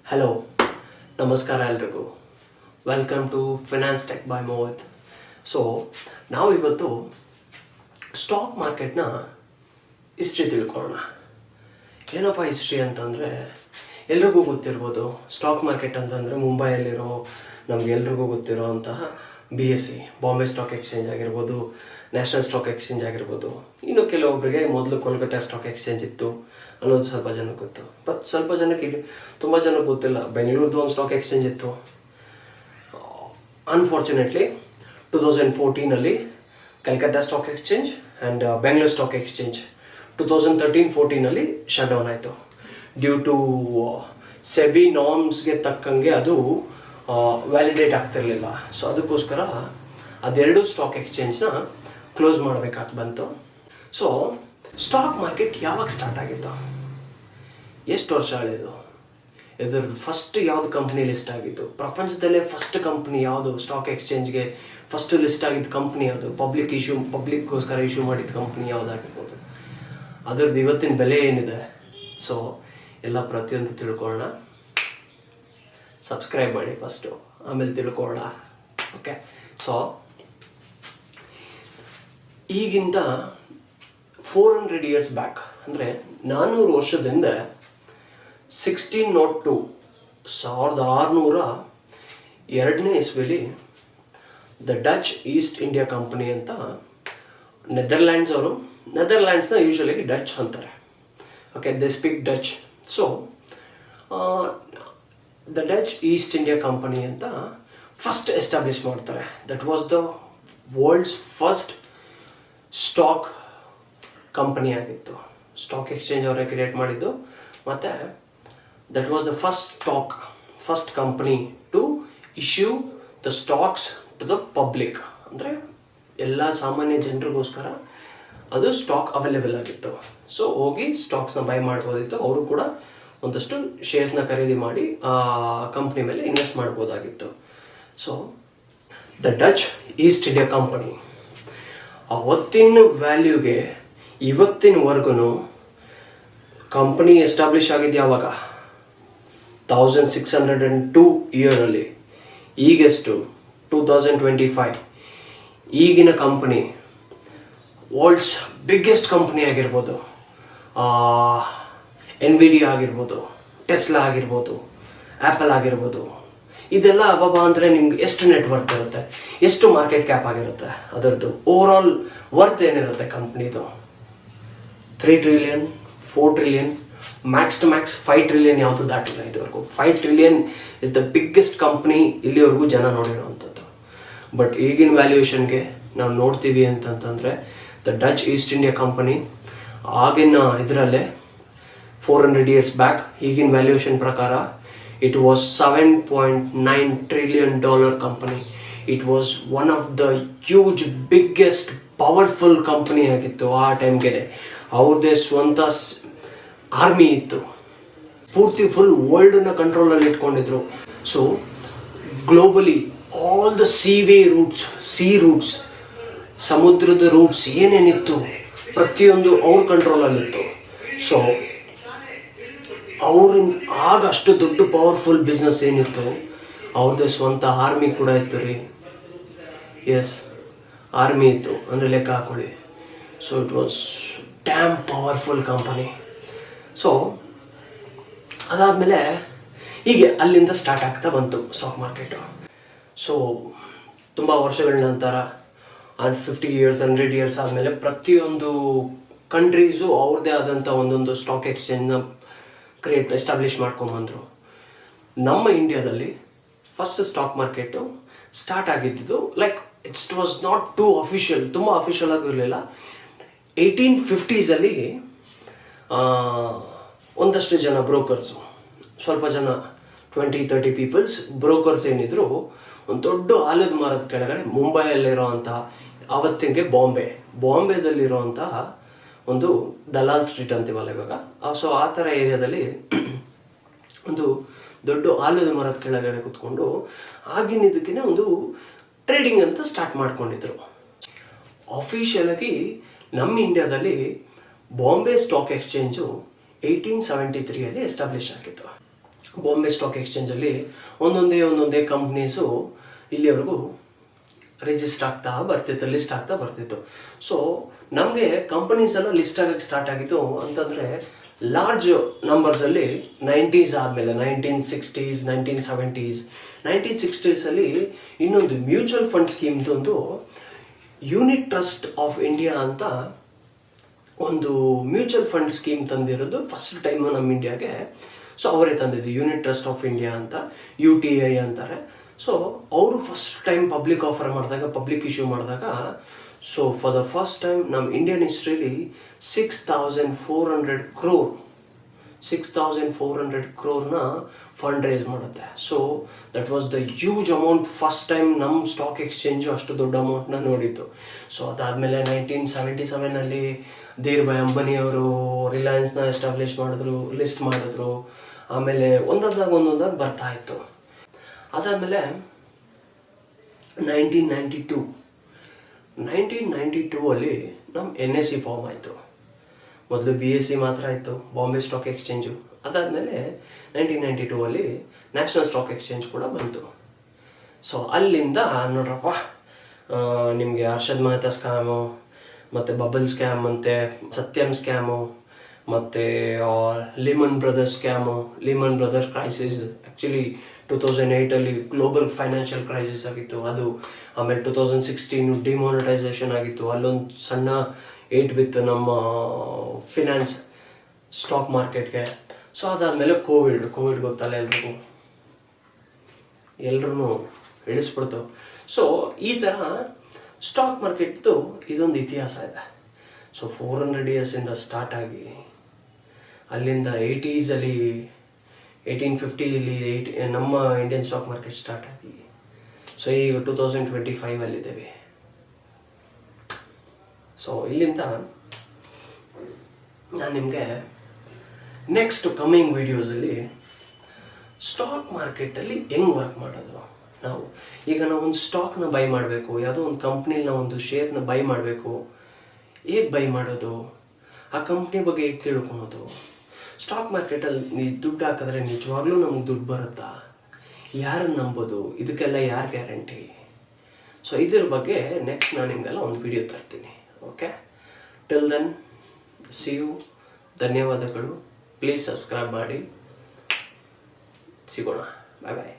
Hello, ನಮಸ್ಕಾರ ಎಲ್ರಿಗೂ. Welcome to finance tech by Mohit. So ನಾವು ಇವತ್ತು ಸ್ಟಾಕ್ ಮಾರ್ಕೆಟ್ನ ಹಿಸ್ಟ್ರಿ ತಿಳ್ಕೊಳ್ಳೋಣ. ಏನಪ್ಪ ಹಿಸ್ಟ್ರಿ ಅಂತಂದರೆ, ಎಲ್ರಿಗೂ ಗೊತ್ತಿರ್ಬೋದು. ಸ್ಟಾಕ್ ಮಾರ್ಕೆಟ್ ಅಂತಂದರೆ ಮುಂಬೈಯಲ್ಲಿರೋ ನಮಗೆಲ್ರಿಗೂ ಗೊತ್ತಿರೋ ಅಂತಹ BSE, ಬಾಂಬೆ ಸ್ಟಾಕ್ ಎಕ್ಸ್ಚೇಂಜ್ ಆಗಿರ್ಬೋದು, ನ್ಯಾಷನಲ್ ಸ್ಟಾಕ್ ಎಕ್ಸ್ಚೇಂಜ್ ಆಗಿರ್ಬೋದು. ಇನ್ನು ಕೆಲವೊಬ್ಬರಿಗೆ ಮೊದಲು ಕೋಲ್ಕತ್ತಾ ಸ್ಟಾಕ್ ಎಕ್ಸ್ಚೇಂಜ್ ಇತ್ತು ಅನ್ನೋದು ಸ್ವಲ್ಪ ಜನಕ್ಕೆ ಗೊತ್ತು. ಬಟ್ ಸ್ವಲ್ಪ ಜನಕ್ಕೆ ತುಂಬ ಜನಕ್ಕೆ ಗೊತ್ತಿಲ್ಲ. ಬೆಂಗಳೂರದ್ದು ಒಂದು ಸ್ಟಾಕ್ ಎಕ್ಸ್ಚೇಂಜ್ ಇತ್ತು. Unfortunately 2014 Calcutta stock exchange and Bengaluru stock exchange 2013-14 shut down ಆಯಿತು. ಡ್ಯೂ ಟು ಸೆಬಿ ನಾರ್ಮ್ಸ್ಗೆ ತಕ್ಕಂಗೆ ಅದು ವ್ಯಾಲಿಡೇಟ್ ಆಗ್ತಿರಲಿಲ್ಲ. ಸೊ ಅದಕ್ಕೋಸ್ಕರ ಅದೆರಡು ಸ್ಟಾಕ್ ಎಕ್ಸ್ಚೇಂಜ್ನ ಕ್ಲೋಸ್ ಮಾಡಬೇಕಾಗಿ ಬಂತು. ಸೊ ಸ್ಟಾಕ್ ಮಾರ್ಕೆಟ್ ಯಾವಾಗ ಸ್ಟಾರ್ಟ್ ಆಗಿತ್ತು, ಎಷ್ಟು ವರ್ಷ ಹಳೆಯದು, ಇದರದ್ದು ಫಸ್ಟ್ ಯಾವುದು ಕಂಪ್ನಿ ಲಿಸ್ಟ್ ಆಗಿತ್ತು, ಪ್ರಪಂಚದಲ್ಲೇ ಫಸ್ಟ್ ಕಂಪ್ನಿ ಯಾವುದು, ಸ್ಟಾಕ್ ಎಕ್ಸ್ಚೇಂಜ್ಗೆ ಫಸ್ಟ್ ಲಿಸ್ಟ್ ಆಗಿದ್ದ ಕಂಪ್ನಿ ಯಾವುದು, ಪಬ್ಲಿಕ್ಗೋಸ್ಕರ ಇಶ್ಯೂ ಮಾಡಿದ ಕಂಪ್ನಿ ಯಾವುದಾಗಿರ್ಬೋದು, ಅದರದ್ದು ಇವತ್ತಿನ ಬೆಲೆ ಏನಿದೆ. ಸೊ ಎಲ್ಲ ಪ್ರತಿಯೊಂದು ತಿಳ್ಕೊಳ್ಳೋಣ. ಸಬ್ಸ್ಕ್ರೈಬ್ ಮಾಡಿ ಫಸ್ಟು, ಆಮೇಲೆ ತಿಳ್ಕೊಳ್ಳೋಣ. ಓಕೆ. ಸೊ ಈಗಿಂದ 400 years ಬ್ಯಾಕ್, ಅಂದರೆ 400 ವರ್ಷದ ಹಿಂದೆ 1602 1602 ಇಸ್ವಿಲಿ the Dutch East India company ಅಂತ ನೆದರ್ಲ್ಯಾಂಡ್ಸ್ನ ಯೂಶುವಲಿ ಡಚ್ ಅಂತಾರೆ. Okay, they speak Dutch. So the Dutch East India company ಅಂತ ಫಸ್ಟ್ ಎಸ್ಟಾಬ್ಲಿಷ್ ಮಾಡ್ತಾರೆ. That was the world's first stock company ಆಗಿತ್ತು. ಸ್ಟಾಕ್ ಎಕ್ಸ್ಚೇಂಜ್ ಅವರೇ ಕ್ರಿಯೇಟ್ ಮಾಡಿದ್ದು. ಮತ್ತು that was the first company to issue the stocks to the public. ಅಂದರೆ ಎಲ್ಲ ಸಾಮಾನ್ಯ ಜನರಿಗೋಸ್ಕರ ಅದು ಸ್ಟಾಕ್ ಅವೈಲೇಬಲ್ ಆಗಿತ್ತು. ಸೊ ಹೋಗಿ ಸ್ಟಾಕ್ಸ್ನ ಬೈ ಮಾಡ್ಬೋದಿತ್ತು. ಅವರು ಕೂಡ ಒಂದಷ್ಟು ಶೇರ್ಸ್ನ ಖರೀದಿ ಮಾಡಿ ಆ ಕಂಪ್ನಿ ಮೇಲೆ ಇನ್ವೆಸ್ಟ್ ಮಾಡ್ಬೋದಾಗಿತ್ತು. So the Dutch East India company ಅವತ್ತಿನ ವ್ಯಾಲ್ಯೂಗೆ ಇವತ್ತಿನವರೆಗೂ ಕಂಪನಿ ಎಸ್ಟಾಬ್ಲಿಷ್ ಆಗಿದ್ದು ಯಾವಾಗ, 1602 ಇಯರಲ್ಲಿ. ಈಗೆಷ್ಟು 2025. ಈಗಿನ ಕಂಪನಿ ವರ್ಲ್ಡ್ಸ್ ಬಿಗ್ಗೆಸ್ಟ್ ಕಂಪನಿ ಆಗಿರ್ಬೋದು. NVIDIA ಆಗಿರ್ಬೋದು, ಟೆಸ್ಲಾ ಆಗಿರ್ಬೋದು, ಆ್ಯಪಲ್ ಆಗಿರ್ಬೋದು. ಇದೆಲ್ಲ ಅಬ್ಬಬ್ಬ ಅಂದರೆ ನಿಮ್ಗೆ ಎಷ್ಟು ನೆಟ್ವರ್ತ್ ಇರುತ್ತೆ, ಎಷ್ಟು ಮಾರ್ಕೆಟ್ ಕ್ಯಾಪ್ ಆಗಿರುತ್ತೆ, ಅದರದ್ದು ಓವರ್ ಆಲ್ ವರ್ತ್ ಏನಿರುತ್ತೆ ಕಂಪ್ನಿದು, 3 trillion, 4 trillion, max to max 5 trillion ಯಾವುದು ದಾಟಿಲ್ಲ ಇದುವರೆಗೂ. 5 trillion is the biggest company ಇಲ್ಲಿವರೆಗೂ ಜನ ನೋಡಿರೋವಂಥದ್ದು. ಬಟ್ ಈಗಿನ ವ್ಯಾಲ್ಯೂಯೇಷನ್ಗೆ ನಾವು ನೋಡ್ತೀವಿ ಅಂತಂತಂದರೆ the Dutch East India company ಆಗಿನ ಇದರಲ್ಲೇ 400 years ಬ್ಯಾಕ್ ಈಗಿನ ವ್ಯಾಲ್ಯೂಯೇಷನ್ ಪ್ರಕಾರ it was $7.9 trillion company. It was one of the huge biggest powerful company ಆಗಿತ್ತು ಆ ಟೈಮ್ಗೆ. ಅವ್ರದ್ದೇ ಸ್ವಂತ ಆರ್ಮಿ ಇತ್ತು. ಪೂರ್ತಿ ಫುಲ್ ವರ್ಲ್ಡನ್ನ ಕಂಟ್ರೋಲಲ್ಲಿ ಇಟ್ಕೊಂಡಿದ್ರು. So globally all the C roots, ಸಮುದ್ರದ ರೂಟ್ಸ್ ಏನೇನಿತ್ತು ಪ್ರತಿಯೊಂದು ಅವ್ರ ಕಂಟ್ರೋಲಲ್ಲಿತ್ತು. ಸೊ ಆಗ ಅಷ್ಟು ದೊಡ್ಡ ಪವರ್ಫುಲ್ ಬಿಸ್ನೆಸ್ ಏನಿತ್ತು, ಅವ್ರದ್ದೇ ಸ್ವಂತ ಆರ್ಮಿ ಕೂಡ ಇತ್ತು ರೀ. ಎಸ್, ಆರ್ಮಿ ಇತ್ತು ಅಂದರೆ ಲೆಕ್ಕ ಹಾಕೊಳ್ಳಿ. So it was dam powerful company. So ಅದಾದಮೇಲೆ ಹೀಗೆ ಅಲ್ಲಿಂದ ಸ್ಟಾರ್ಟ್ ಆಗ್ತಾ ಬಂತು ಸ್ಟಾಕ್ ಮಾರ್ಕೆಟು. ಸೊ ತುಂಬ ವರ್ಷಗಳ ನಂತರ 50 years 100 years ಆದಮೇಲೆ ಪ್ರತಿಯೊಂದು ಕಂಟ್ರೀಸು ಅವ್ರದ್ದೇ ಆದಂಥ ಒಂದೊಂದು ಸ್ಟಾಕ್ ಎಕ್ಸ್ಚೇಂಜ್ನ ಎಸ್ಟಾಬ್ಲಿಷ್ ಮಾಡ್ಕೊಂಬಂದರು. ನಮ್ಮ ಇಂಡಿಯಾದಲ್ಲಿ ಫಸ್ಟ್ ಸ್ಟಾಕ್ ಮಾರ್ಕೆಟು ಸ್ಟಾರ್ಟ್ ಆಗಿದ್ದು like it's was not to official, ತುಂಬ ಅಫಿಷಿಯಲ್ ಆಗೂ ಇರಲಿಲ್ಲ. 1850s ಒಂದಷ್ಟು ಜನ ಬ್ರೋಕರ್ಸು, ಸ್ವಲ್ಪ ಜನ 20-30 ಪೀಪಲ್ಸ್ ಬ್ರೋಕರ್ಸ್ ಏನಿದ್ರು, ಒಂದು ದೊಡ್ಡ ಆಲದ ಮರದ ಕೆಳಗಡೆ ಮುಂಬೈಯಲ್ಲಿರೋವಂಥ, ಆವತ್ತಿಗೆ ಬಾಂಬೆದಲ್ಲಿರೋವಂತಹ ಒಂದು ದಲಾಲ್ ಸ್ಟ್ರೀಟ್ ಅಂತೀವಲ್ಲ ಇವಾಗ. ಸೊ ಆ ಥರ ಏರಿಯಾದಲ್ಲಿ ಒಂದು ದೊಡ್ಡ ಆಲದ ಮರದ ಕೆಳಗಡೆ ಕೂತ್ಕೊಂಡು ಆಗಿನ ಇದಕ್ಕೆ ಒಂದು ಟ್ರೇಡಿಂಗ್ ಅಂತ ಸ್ಟಾರ್ಟ್ ಮಾಡ್ಕೊಂಡಿದ್ರು. ಅಫಿಷಿಯಲ್ ಆಗಿ ನಮ್ಮ ಇಂಡಿಯಾದಲ್ಲಿ ಬಾಂಬೆ ಸ್ಟಾಕ್ ಎಕ್ಸ್ಚೇಂಜು 1873 ಎಸ್ಟಾಬ್ಲಿಷ್ ಆಗಿತ್ತು. ಬಾಂಬೆ ಸ್ಟಾಕ್ ಎಕ್ಸ್ಚೇಂಜಲ್ಲಿ ಒಂದೊಂದೇ ಕಂಪ್ನೀಸು ಇಲ್ಲಿವರೆಗೂ ರಿಜಿಸ್ಟರ್ ಆಗ್ತಾ ಬರ್ತಿತ್ತು, ಲಿಸ್ಟ್ ಆಗ್ತಾ ಬರ್ತಿತ್ತು. ಸೊ ನಮಗೆ ಕಂಪನೀಸ್ ಎಲ್ಲ ಲಿಸ್ಟ್ ಆಗಕ್ಕೆ ಸ್ಟಾರ್ಟ್ ಆಗಿತ್ತು ಅಂತಂದರೆ ಲಾರ್ಜ್ ನಂಬರ್ಸಲ್ಲಿ 90s ಆದಮೇಲೆ 1960s 1970s 1960s ಇನ್ನೊಂದು ಮ್ಯೂಚುವಲ್ ಫಂಡ್ ಸ್ಕೀಮ್ದೊಂದು ಯೂನಿಟ್ ಟ್ರಸ್ಟ್ ಆಫ್ ಇಂಡಿಯಾ ಅಂತ ಒಂದು ಮ್ಯೂಚುವಲ್ ಫಂಡ್ ಸ್ಕೀಮ್ ತಂದಿರೋದು ಫಸ್ಟ್ ಟೈಮು ನಮ್ಮ ಇಂಡಿಯಾಗೆ. ಸೊ ಅವರೇ ತಂದಿದ್ದು ಯೂನಿಟ್ ಟ್ರಸ್ಟ್ ಆಫ್ ಇಂಡಿಯಾ ಅಂತ, UTI ಅಂತಾರೆ. ಸೊ ಅವರು ಫಸ್ಟ್ ಟೈಮ್ ಪಬ್ಲಿಕ್ ಆಫರ್ ಮಾಡಿದಾಗ, ಪಬ್ಲಿಕ್ ಇಶ್ಯೂ ಮಾಡಿದಾಗ, so for the first time ನಮ್ಮ ಇಂಡಿಯನ್ ಹಿಸ್ಟ್ರಿಲಿ 6,400 crore ಫಂಡ್ ರೈಸ್ ಮಾಡುತ್ತೆ. So that was the huge amount. First time ನಮ್ಮ ಸ್ಟಾಕ್ ಎಕ್ಸ್ಚೇಂಜು ಅಷ್ಟು ದೊಡ್ಡ ಅಮೌಂಟ್ನ ನೋಡಿತ್ತು. ಸೊ ಅದಾದಮೇಲೆ 1977 ಧೀರ್ಭಾಯ್ ಅಂಬಾನಿ ಅವರು ರಿಲಯನ್ಸ್ನ ಎಸ್ಟಾಬ್ಲಿಷ್ ಮಾಡಿದ್ರು, ಲಿಸ್ಟ್ ಮಾಡಿದ್ರು. ಆಮೇಲೆ ಒಂದೊಂದಾಗಿ ಬರ್ತಾ ಇತ್ತು. ಅದಾದಮೇಲೆ 1992 ನಮ್ಮ NSE ಫಾರ್ಮ್ ಆಯಿತು. ಮೊದಲು BSE ಮಾತ್ರ ಇತ್ತು, ಬಾಂಬೆ ಸ್ಟಾಕ್ ಎಕ್ಸ್ಚೇಂಜು. ಅದಾದಮೇಲೆ 1992 ನ್ಯಾಷನಲ್ ಸ್ಟಾಕ್ ಎಕ್ಸ್ಚೇಂಜ್ ಕೂಡ ಬಂತು. ಸೊ ಅಲ್ಲಿಂದ ನೋಡ್ರಪ್ಪ, ನಿಮಗೆ ಹರ್ಷದ್ ಮೆಹ್ತಾ ಸ್ಕ್ಯಾಮು, ಮತ್ತು ಬಬಲ್ ಸ್ಕ್ಯಾಮ್, ಮತ್ತು ಸತ್ಯಂ ಸ್ಕ್ಯಾಮು, ಮತ್ತು lemon brothers scam, lemon brothers crisis. Actually 2008 global financial crisis ಆಗಿತ್ತು ಅದು. ಆಮೇಲೆ 2016 ಡಿಮಾನಿಟೈಸೇಷನ್ ಆಗಿತ್ತು, ಅಲ್ಲೊಂದು ಸಣ್ಣ ಏಟ್ ಬಿತ್ತು ನಮ್ಮ ಫಿನಾನ್ಸ್ ಸ್ಟಾಕ್ ಮಾರ್ಕೆಟ್ಗೆ. ಸೊ ಅದಾದಮೇಲೆ ಕೋವಿಡ್ ಗೊತ್ತಲ್ಲ ಎಲ್ರೂ ಇಳಿಸ್ಬಿಡ್ತು. ಸೊ ಈ ಥರ ಸ್ಟಾಕ್ ಮಾರ್ಕೆಟ್ದು ಇದೊಂದು ಇತಿಹಾಸ ಇದೆ. ಸೊ 400 yearsಯಿಂದ ಸ್ಟಾರ್ಟ್ ಆಗಿ ಅಲ್ಲಿಂದ 80s 1850 ನಮ್ಮ ಇಂಡಿಯನ್ ಸ್ಟಾಕ್ ಮಾರ್ಕೆಟ್ ಸ್ಟಾರ್ಟ್ ಆಗಿ, ಸೊ ಈಗ 2025 ಸೊ ಇಲ್ಲಿಂದ ನಾನು ನಿಮಗೆ ನೆಕ್ಸ್ಟ್ ಕಮ್ಮಿಂಗ್ ವಿಡಿಯೋಸಲ್ಲಿ ಸ್ಟಾಕ್ ಮಾರ್ಕೆಟಲ್ಲಿ ಹೆಂಗೆ ವರ್ಕ್ ಮಾಡೋದು, ನಾವು ಒಂದು ಸ್ಟಾಕ್ನ ಬೈ ಮಾಡಬೇಕು, ಯಾವುದೋ ಒಂದು ಕಂಪ್ನಿಲಿ ನಾವು ಒಂದು ಶೇರ್ನ ಬೈ ಮಾಡಬೇಕು, ಹೇಗೆ ಬೈ ಮಾಡೋದು, ಆ ಕಂಪ್ನಿ ಬಗ್ಗೆ ಹೇಗೆ ತಿಳ್ಕೊಳೋದು, ಸ್ಟಾಕ್ ಮಾರ್ಕೆಟಲ್ಲಿ ದುಡ್ಡು ಹಾಕಿದ್ರೆ ನಿಜವಾಗ್ಲೂ ನಮ್ಗೆ ದುಡ್ಡು ಬರುತ್ತಾ, ಯಾರನ್ನು ನಂಬೋದು, ಇದಕ್ಕೆಲ್ಲ ಯಾರು ಗ್ಯಾರಂಟಿ. ಸೊ ಇದ್ರ ಬಗ್ಗೆ ನೆಕ್ಸ್ಟ್ ನಾನು ನಿಮಗೆಲ್ಲ ಒಂದು ವಿಡಿಯೋ ತರ್ತೀನಿ. Okay, till then see you. ಧನ್ಯವಾದಗಳು. ಪ್ಲೀಸ್ ಸಬ್ಸ್ಕ್ರೈಬ್ ಮಾಡಿ. ಸಿಗೋಣ. ಬಾಯ್ ಬಾಯ್.